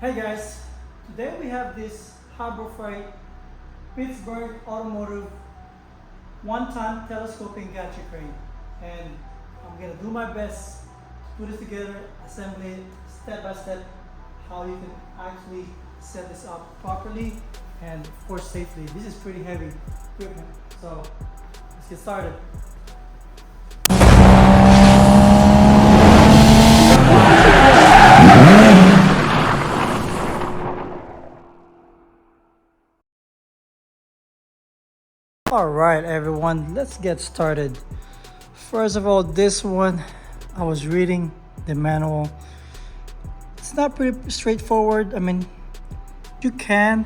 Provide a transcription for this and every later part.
Hey guys, today we have this Harbor Freight Pittsburg Automotive one-ton telescoping gantry crane, and I'm gonna do my best to put it together, assemble it step by step, how you can actually set this up properly and of course safely. This is pretty heavy equipment, so let's get started. All right, everyone, let's get started. First of all, this one, I was reading the manual. It's not pretty straightforward. I mean, you can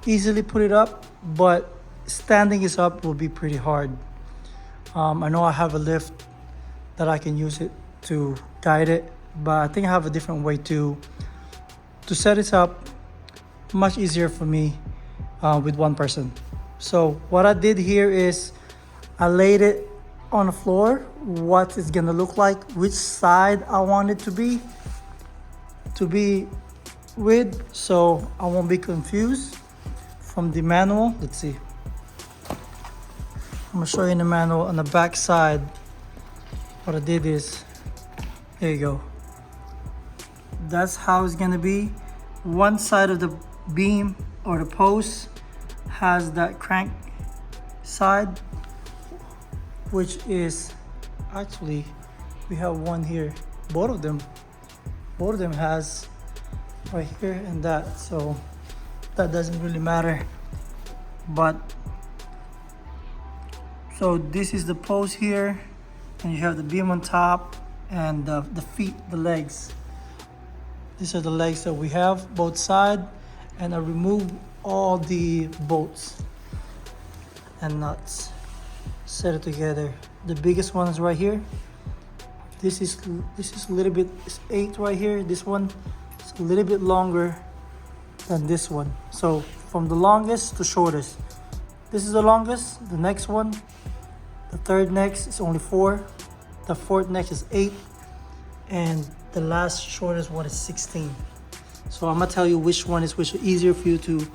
easily put it up, but standing it up will be pretty hard. I know I have a lift that I can use it to guide it, but I think I have a different way to set it up. Much easier for me with one person. So what I did here is I laid it on the floor, what it's gonna look like, which side I want it to be with, so I won't be confused from the manual. Let's see. I'm gonna show you in the manual on the back side. What I did is, there you go. That's how it's gonna be. One side of the beam or the post has that crank side, which is actually, we have one here. Both of them has right here and that, so that doesn't really matter. But so this is the post here, and you have the beam on top and the feet, the legs. These are the legs that we have, both sides, and I removed all the bolts and nuts, set it together. The biggest one is right here. This is a little bit, it's 8 right here. This one is a little bit longer than this one. So from the longest to shortest, this is the longest. The next one, the third next is only 4. The fourth next is 8, and the last shortest one is 16. So I'm gonna tell you which one is which, easier for you to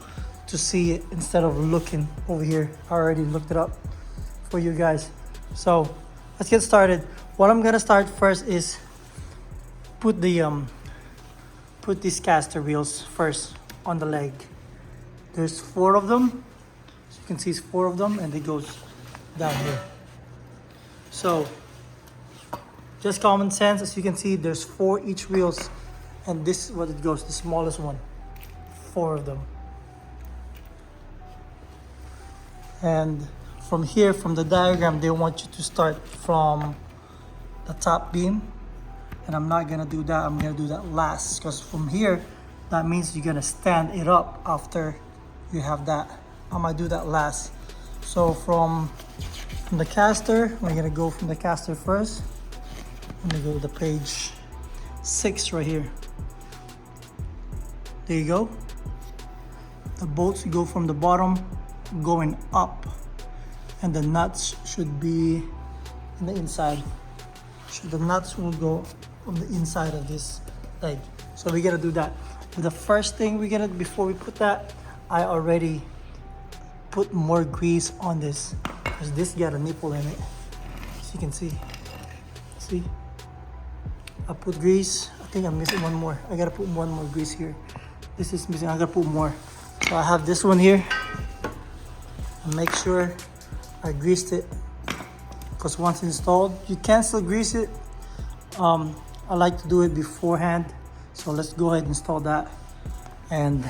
see it instead of looking over here. I already looked it up for you guys. So let's get started. What I'm gonna start first is put these caster wheels first on the leg. There's 4 of them. So you can see it's 4 of them, and it goes down here. So just common sense, as you can see, there's 4 each wheels, and this is what it goes, the smallest one, 4 of them. And from here, from the diagram, they want you to start from the top beam, and I'm not gonna do that. I'm gonna do that last, because from here, that means you're gonna stand it up after you have that. I'm gonna do that last. So from the caster, we're gonna go from the caster first. I'm gonna go to the page 6 right here. There you go. The bolts go from the bottom going up, and the nuts should be in the inside. So the nuts will go on the inside of this leg. So we gotta do that. But the first thing we gotta, before we put that, I already put more grease on this, because this got a nipple in it, as you can see. See? I put grease. I think I'm missing one more. I gotta put one more grease here. This is missing. I gotta put more. So I have this one here. And make sure I greased it, because once installed, you can still grease it. I like to do it beforehand. So let's go ahead and install that and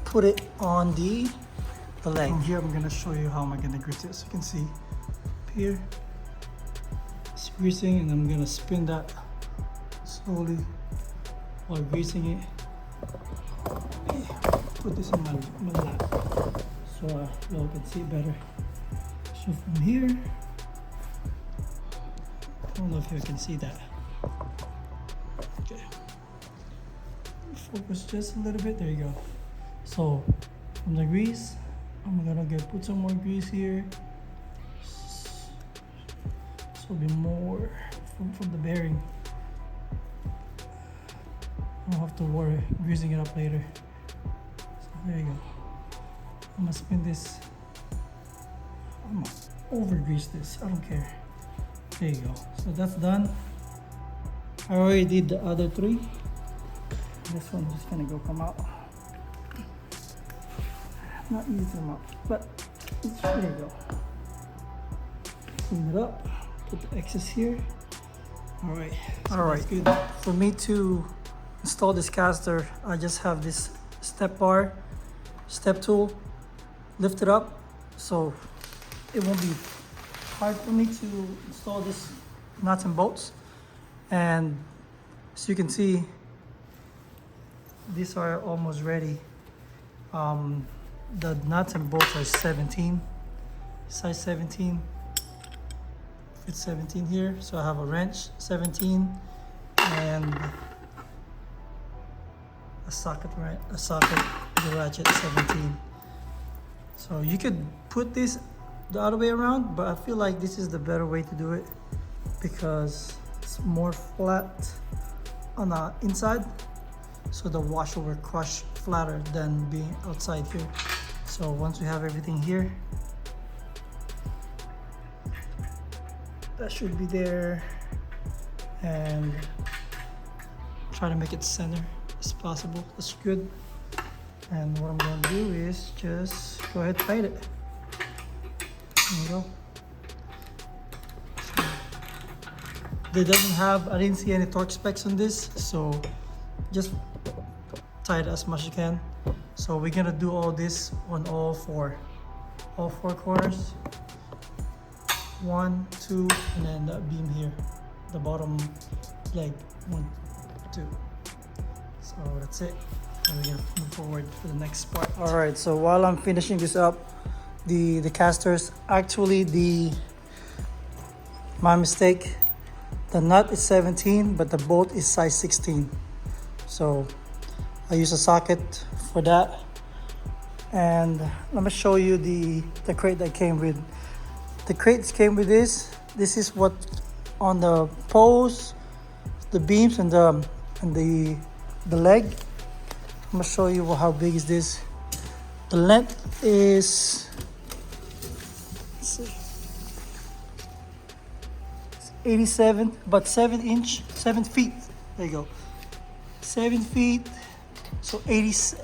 put it on the leg. From here, I'm gonna show you how I'm gonna grease it. So you can see here, it's greasing, and I'm gonna spin that slowly while greasing it. Put this in my lap, so you all can see it better. So from here, I don't know if you can see that. Okay, focus just a little bit. There you go. So from the grease, I'm gonna put some more grease here. So be more from the bearing. I don't have to worry greasing it up later. So there you go. I'm gonna spin this. I'm gonna over grease this. I don't care. There you go. So that's done. I already did the other three. This one's just gonna go come out. Not easy to come out, but there you go. Clean it up. Put the excess here. All right. So all right. Good. For me to install this caster, I just have this step bar, step tool. Lift it up, so it won't be hard for me to install this nuts and bolts. And as you can see, these are almost ready. The nuts and bolts are 17, size 17. It's 17 here, so I have a wrench 17 and a socket the ratchet 17. So you could put this the other way around, but I feel like this is the better way to do it because it's more flat on the inside, so the washer will crush flatter than being outside here. So once we have everything here, that should be there, and try to make it center as possible. That's good. And what I'm going to do is just go ahead and tight it. There you go. So, they doesn't have, I didn't see any torque specs on this, so just tie it as much as you can. So we're gonna do all this on all four corners. 1, 2, and then that beam here, the bottom leg, 1, 2. So that's it. And we're gonna move forward to the next part. All right, so while I'm finishing this up, the casters, actually my mistake, the nut is 17, but the bolt is size 16. So I use a socket for that. And let me show you the crate that came with. The crates came with this. This is what on the posts, the beams, and the leg. I'm gonna show you how big is this. The length is, let's see, it's 87, about 7 feet. There you go, 7 feet. So 80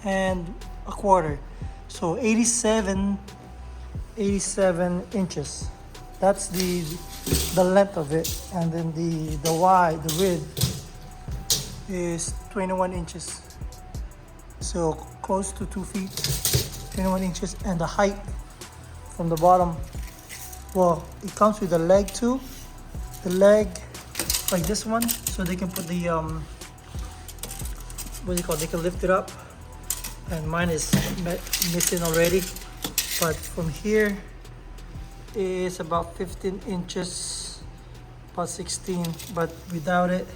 and a quarter. So 87 inches. That's the length of it, and then the width is 21 inches. So close to 2 feet, 21 inches, and the height from the bottom. Well, it comes with the leg too. The leg, like this one, so they can put the what do you call it? They can lift it up, and mine is missing already. But from here is about 15 inches, about 16. But without it,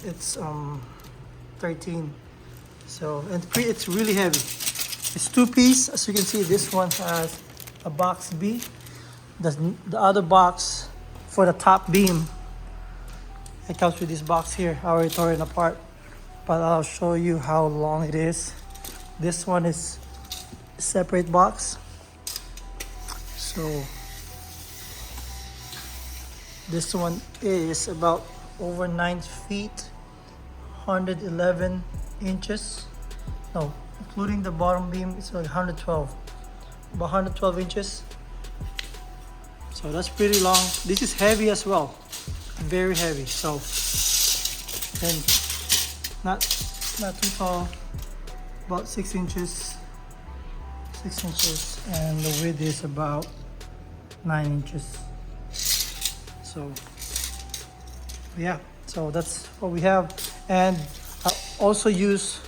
it's 13. So, and it's really heavy. It's 2-piece. As you can see, this one has a box B. The other box for the top beam, it comes with this box here. I already tore it apart, but I'll show you how long it is. This one is a separate box. So this one is about over 9 feet, 111 inches. No, including the bottom beam, it's like 112. About 112 inches. So that's pretty long. This is heavy as well. Very heavy. So, and not too tall. About 6 inches. 6 inches. And the width is about 9 inches. So, yeah. So that's what we have. And I also use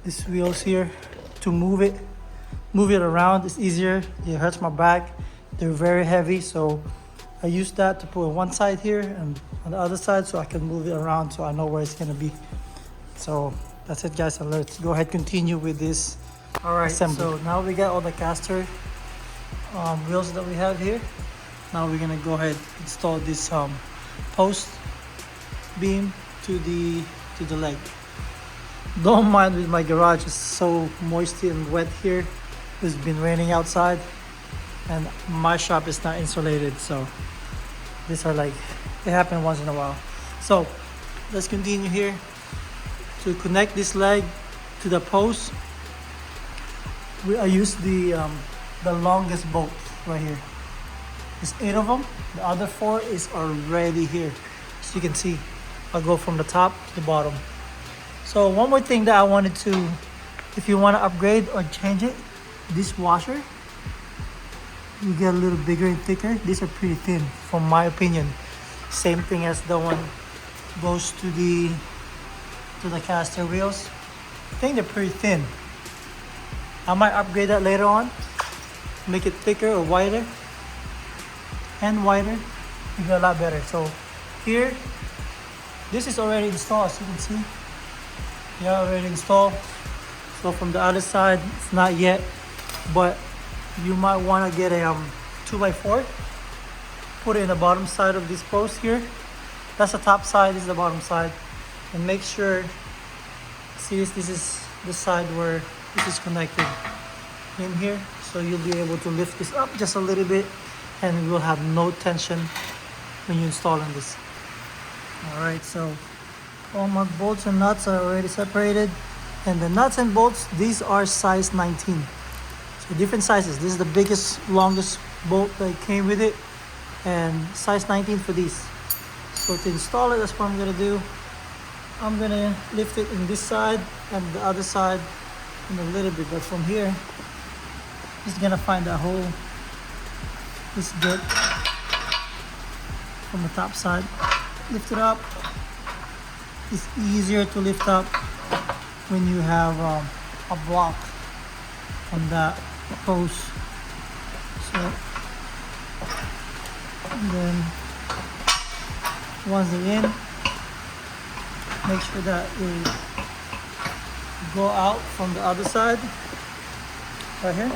these wheels here to move it around. It's easier. It hurts my back. They're very heavy, so I use that to put on one side here and on the other side, so I can move it around so I know where it's gonna be. So that's it, guys. So let's go ahead, continue with this. All right, assembly. So now we got all the caster wheels that we have here. Now we're gonna go ahead and install this post beam to the leg. Don't mind with my garage, it's so moisty and wet here. It's been raining outside and my shop is not insulated, so these are like, it happens once in a while. So let's continue here. To connect this leg to the post, I use the longest bolt right here. There's 8 of them. The other 4 is already here. So you can see, I'll go from the top to the bottom. So one more thing that I wanted to, if you want to upgrade or change it, this washer, you get a little bigger and thicker. These are pretty thin, from my opinion. Same thing as the one goes to the caster wheels. I think they're pretty thin. I might upgrade that later on, make it thicker or wider, and wider. You get a lot better. So here, this is already installed, as you can see. Yeah, already installed. So from the other side, it's not yet, but you might want to get a 2x4, put it in the bottom side of this post here. That's the top side, this is the bottom side. And make sure, see this is the side where this is connected in here. So you'll be able to lift this up just a little bit and you will have no tension when you install on this. All right, so all my bolts and nuts are already separated. And the nuts and bolts, these are size 19. So different sizes. This is the biggest, longest bolt that came with it. And size 19 for these. So to install it, that's what I'm gonna do. I'm gonna lift it in this side and the other side in a little bit. But from here, just gonna find that hole. This bit from the top side. Lift it up. It's easier to lift up when you have a block on that post. So, and then once they're in, make sure that you go out from the other side, right here.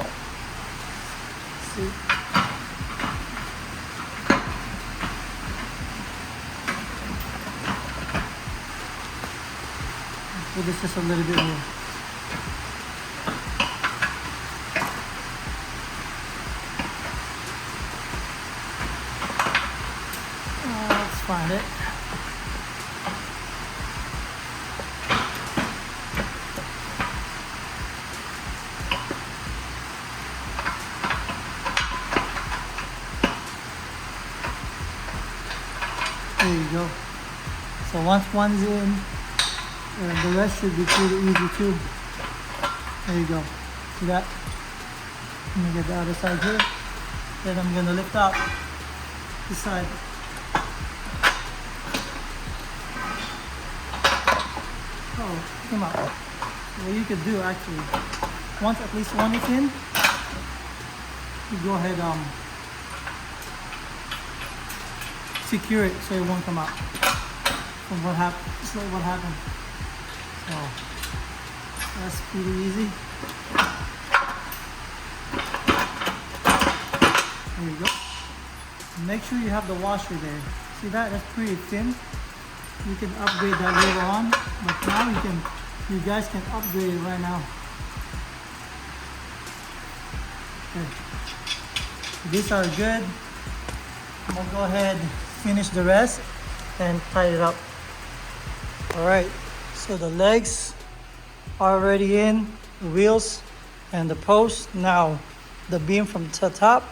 See. Put this just a little bit more. Let's find it. There you go. So once one's in, the rest should be pretty easy too. There you go. See that? Let me get the other side here. Then I'm gonna lift up this side. Oh, come out. What you could do actually, once at least one is in, you go ahead secure it so it won't come out. From what happened, it's like what happened. So that's pretty easy. There you go. Make sure you have the washer there. See that? That's pretty thin. You can upgrade that later on, but now you guys can upgrade it right now. Okay. These are good. I'm gonna go ahead, finish the rest, and tie it up. All right. So the legs are already in, the wheels and the post. Now the beam from the top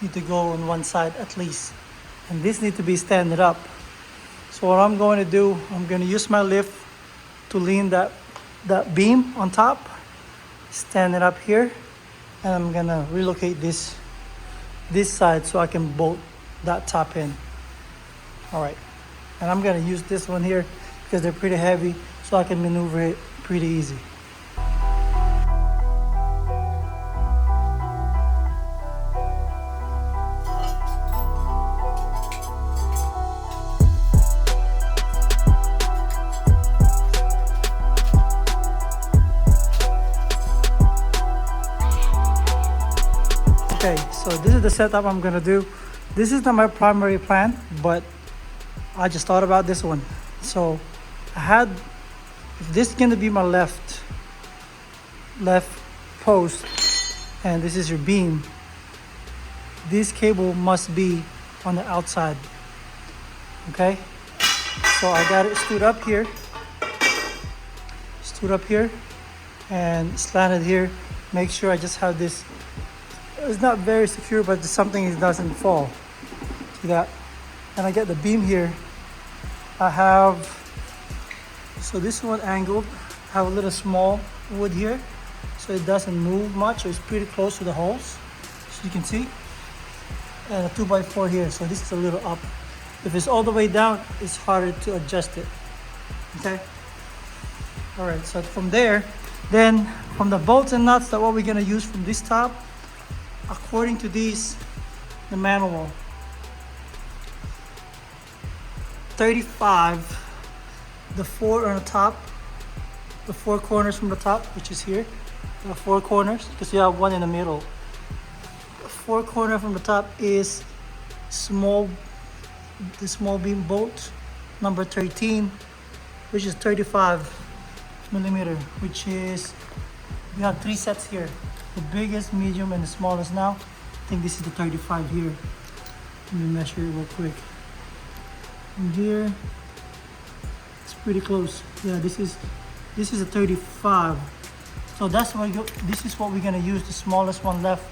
need to go on one side at least. And this need to be standing up. So what I'm going to do, I'm going to use my lift to lean that beam on top, stand it up here, and I'm going to relocate this side so I can bolt that top in. All right. And I'm going to use this one here because they're pretty heavy, so I can maneuver it pretty easy. Okay, so this is the setup I'm gonna do. This is not my primary plan, but I just thought about this one. So I had, if this is gonna be my left post and this is your beam, this cable must be on the outside. Okay, so I got it stood up here and slanted here. Make sure I just have this, it's not very secure, but something it doesn't fall. See that? And I get the beam here. I have, so this one angled, I have a little small wood here, so it doesn't move much, so it's pretty close to the holes, so you can see. And a 2x4 here, so this is a little up. If it's all the way down, it's harder to adjust it. Okay? All right, so from there, then from the bolts and nuts that what we're gonna use from this top, according to these, the manual, 35, the 4 on the top, the 4 corners from the top, which is here, the 4 corners, because you have one in the middle. The 4 corner from the top is small, the small beam bolt, number 13, which is 35 millimeter, which is, we have 3 sets here, the biggest, medium, and the smallest. Now I think this is the 35 here. Let me measure it real quick. From here, it's pretty close. Yeah, this is a 35. So that's what this is what we're gonna use, the smallest one left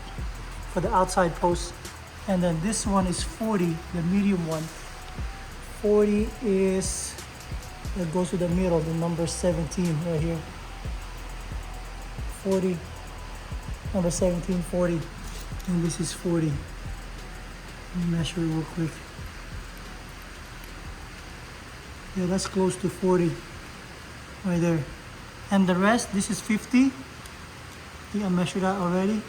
for the outside post. And then this one is 40, the medium one. 40 is, that goes to the middle, the number 17 right here. 40, number 17, 40. And this is 40. Let me measure it real quick. Yeah, that's close to 40 right there. And the rest, this is 50. I think I measured that already.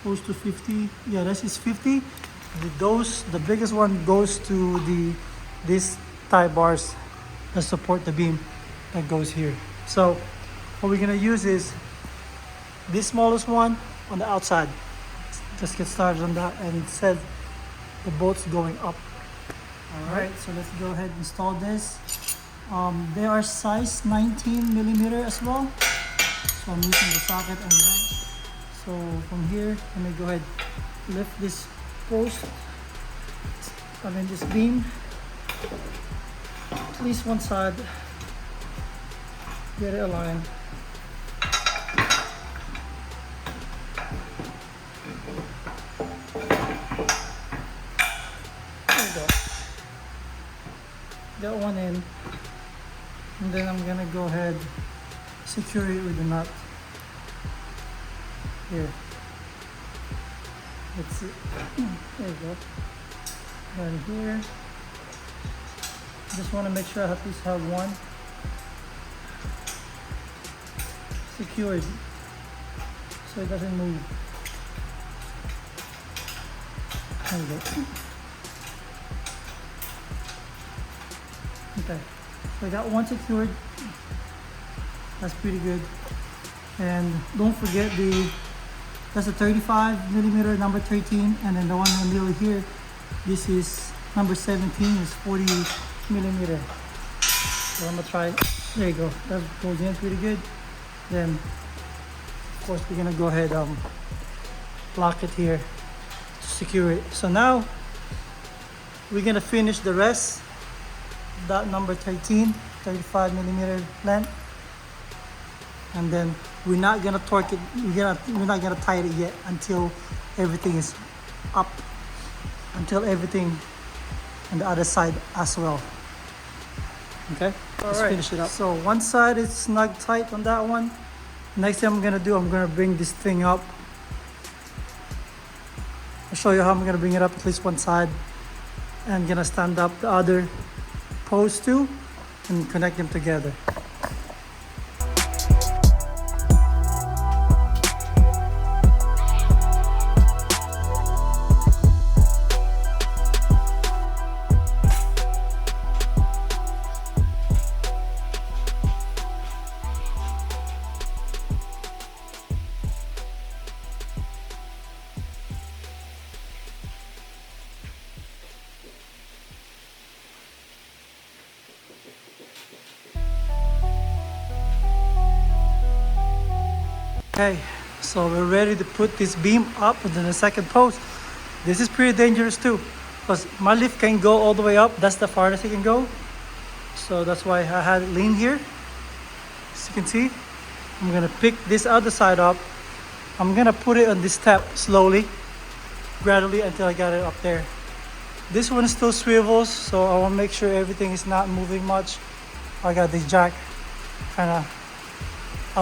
Close to 50. Yeah, this is 50. The biggest one goes to these tie bars that support the beam that goes here. So what we're gonna use is this smallest one on the outside. Just get started on that, and it says the bolt's going up. All right, so let's go ahead and install this. They are size 19 millimeter as well. So I'm using the socket and wrench. So from here, let me go ahead, lift this post, this beam, at least one side, get it aligned. There we go. Got one in, and then I'm gonna go ahead, secure it with the nut here. Let's see. There you go. Right here. Just want to make sure I at least have one secured so it doesn't move. There you go. Okay, so I got one secured. That's pretty good. And don't forget that's a 35 millimeter, number 13, and then the one in the middle here, this is number 17, is 40 millimeter. So I'm gonna try, there you go, that goes in pretty good. Then of course we're gonna go ahead lock it here to secure it. So now we're gonna finish the rest, that number 13, 35 millimeter length. And then we're not gonna torque it, we're not gonna tie it yet until everything is up, until everything on the other side as well. Okay, let's finish it up. So one side is snug tight on that one. Next thing I'm gonna bring this thing up. I'll show you how I'm gonna bring it up, at least one side. And I'm gonna stand up the other post too and connect them together. Okay, so we're ready to put this beam up into the second post. This is pretty dangerous too, because my lift can go all the way up. That's the farthest it can go. So that's why I had it lean here. As you can see, I'm gonna pick this other side up. I'm gonna put it on this step slowly, gradually until I got it up there. This one still swivels, so I wanna make sure everything is not moving much. I got this jack, I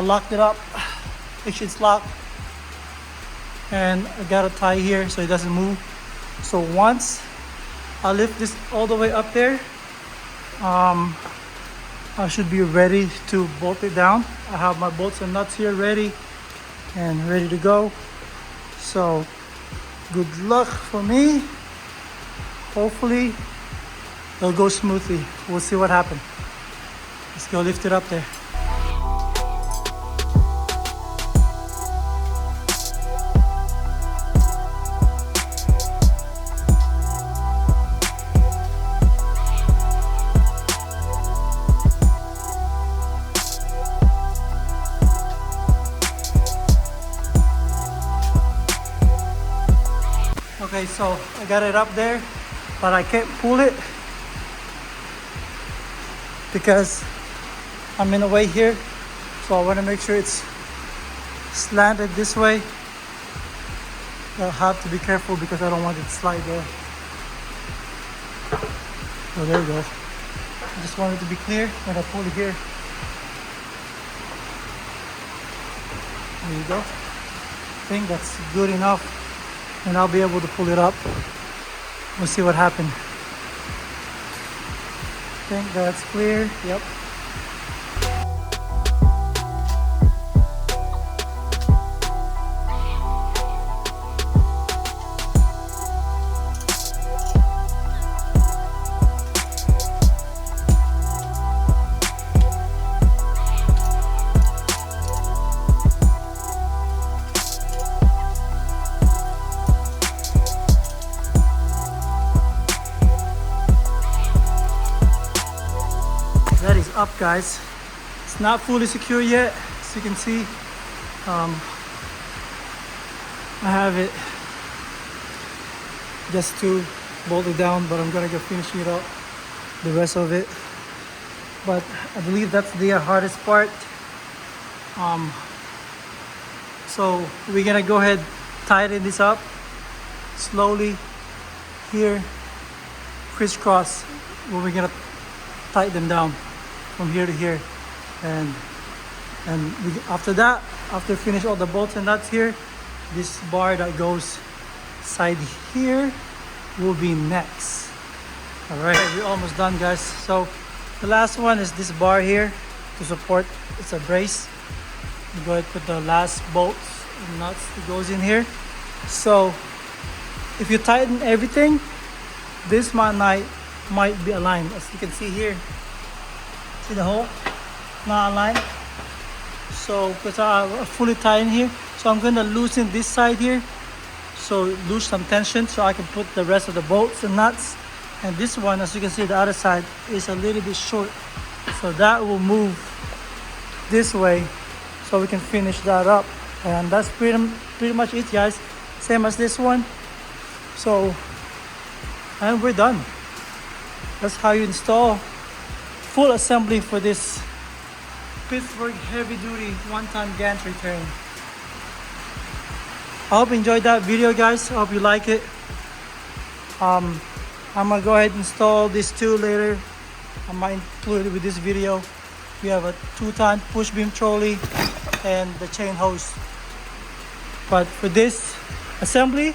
locked it up. It's locked. And I got a tie here so it doesn't move. So once I lift this all the way up there, I should be ready to bolt it down. I have my bolts and nuts here ready to go. So good luck for me. Hopefully it'll go smoothly. We'll see what happens. Let's go lift it up there. Okay, so I got it up there, but I can't pull it because I'm in the way here. So I want to make sure it's slanted this way. I'll have to be careful because I don't want it to slide there. So there we go. I just want it to be clear when I pull it here. There you go. I think that's good enough. And I'll be able to pull it up. We'll see what happens. I think that's clear. Yep. That is up, guys. It's not fully secure yet, as you can see. I have it just to bolt it down, but I'm gonna go finishing it up, the rest of it. But I believe that's the hardest part. So we're gonna go ahead, tighten this up slowly here, crisscross, where we're gonna tighten them down from here to here, and after that, after finish all the bolts and nuts here, this bar that goes side here will be next. All right, we're almost done, guys. So the last one is this bar here to support. It's a brace. You go ahead and put the last bolts and nuts that goes in here. So if you tighten everything, this might be aligned. As you can see here, see the hole? Not aligned. So because I fully tightened here, so I'm gonna loosen this side here, so lose some tension so I can put the rest of the bolts and nuts. And this one, as you can see, the other side is a little bit short, so that will move this way so we can finish that up. And that's pretty much it, guys. Same as this one. So, and we're done. That's how you install full assembly for this Pittsburg heavy duty one-ton gantry crane. I hope you enjoyed that video, guys. I hope you like it. I'm gonna go ahead and install this too later. I might include it with this video. We have a 2-ton push beam trolley and the chain hose. But for this assembly,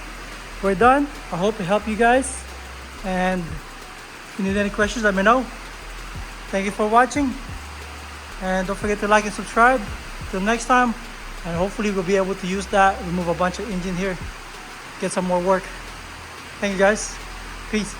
we're done. I hope it helped you guys. And if you need any questions, let me know. Thank you for watching. And don't forget to like and subscribe. Till next time. And hopefully we'll be able to use that, remove a bunch of engine here, get some more work. Thank you, guys. Peace.